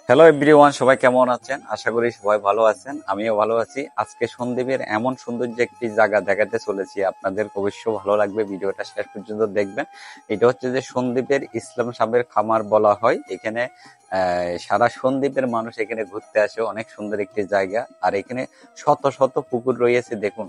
Hello everyone, সবাই কেমন আছেন? আশা করি সবাই ভালো আছেন। আমিও ভালো আছি। আজকে সন্দ্বীপের এমন সৌন্দর্য একটি জায়গা দেখাতে চলেছি, আপনাদের অবশ্যই ভালো লাগবে। ভিডিওটা শেষ পর্যন্ত দেখবেন। এটা হচ্ছে যে সন্দ্বীপের ইসলাম সাহেবের খামার বলা হয়। এখানে সারা সন্দ্বীপের মানুষ এখানে ঘুরতে আসে। অনেক সুন্দর একটি জায়গা। আর এখানে শত শত পুকুর রয়েছে। দেখুন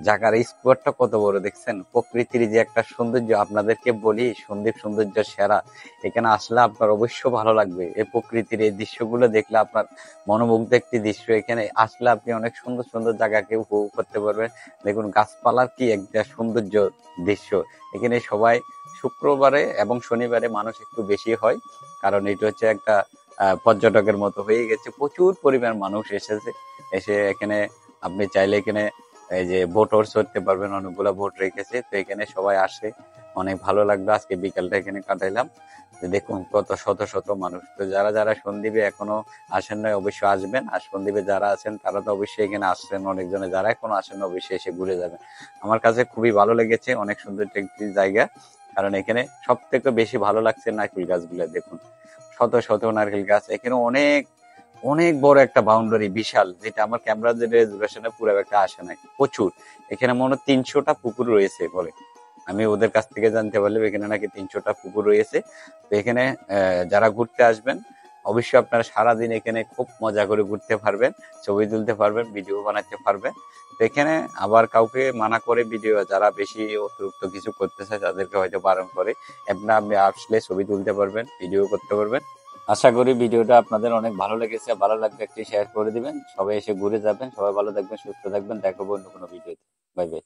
জায়গার স্পটটা কত বড়, দেখছেন? প্রকৃতির যে একটা সৌন্দর্য, আপনাদেরকে বলি সন্দ্বীপ সৌন্দর্য সেরা। এখানে আসলে আপনার অবশ্যই ভালো লাগবে। এই প্রকৃতির এই দৃশ্যগুলো দেখলে আপনার মনোমুগ্ধ একটি দৃশ্য। এখানে আসলে আপনি অনেক সুন্দর সুন্দর জায়গাকে উপভোগ করতে পারবেন। দেখুন গাছপালার কি একটা সৌন্দর্য দৃশ্য। এখানে সবাই শুক্রবারে এবং শনিবারে মানুষ একটু বেশি হয়, কারণ এটা হচ্ছে একটা পর্যটকের মতো হয়ে গেছে। প্রচুর পরিমাণ মানুষ এসেছে। এসে এখানে আপনি চাইলে এখানে এই যে বোটও চড়তে পারবেন। অনেকগুলা বোট রেখেছে, তো এখানে সবাই আসে। অনেক ভালো লাগবে। আজকে বিকালটা এখানে কাটাইলাম। দেখুন কত শত শত মানুষ। তো যারা যারা সন্দ্বীপে এখনো আসেন নাই অবশ্যই আসবেন। আর সন্দ্বীপে যারা আছেন তারা তো অবশ্যই এখানে আসছেন অনেকজনে, যারা এখনো আসেন অবশ্যই এসে ঘুরে যাবেন। আমার কাছে খুবই ভালো লেগেছে, অনেক সুন্দর একটি জায়গা। কারণ এখানে সব থেকে বেশি ভালো লাগছে নারকেল গাছগুলো। দেখুন শত শত নারকেল গাছ। এখানে অনেক অনেক বড় একটা বাউন্ডারি, বিশাল, যেটা আমার ক্যামেরা যে রেজুলেশনে পুরো একটা আসে নাই। প্রচুর। এখানে মনে হয় 300টা পুকুর রয়েছে বলে। আমি ওদের কাছ থেকে জানতে পারলাম এখানে নাকি 300টা পুকুর রয়েছে। তো এখানে যারা ঘুরতে আসবেন অবশ্যই আপনারা সারাদিন এখানে খুব মজা করে ঘুরতে পারবেন, ছবি তুলতে পারবেন, ভিডিও বানাতে পারবেন। তো এখানে আবার কাউকে মানা করে ভিডিও, যারা বেশি অতিরিক্ত কিছু করতে চায় তাদেরকে হয়তো বারণ করে। এমনি আপনি আসলে ছবি তুলতে পারবেন, ভিডিও করতে পারবেন। আশা করি ভিডিওটা আপনাদের অনেক ভালো লেগেছে। ভালো লাগলে একটি শেয়ার করে দিবেন। সবাই এসে ঘুরে যাবেন। সবাই ভালো থাকবেন, সুস্থ থাকবেন। দেখা হবে অন্য কোনো ভিডিওতে। Bye bye.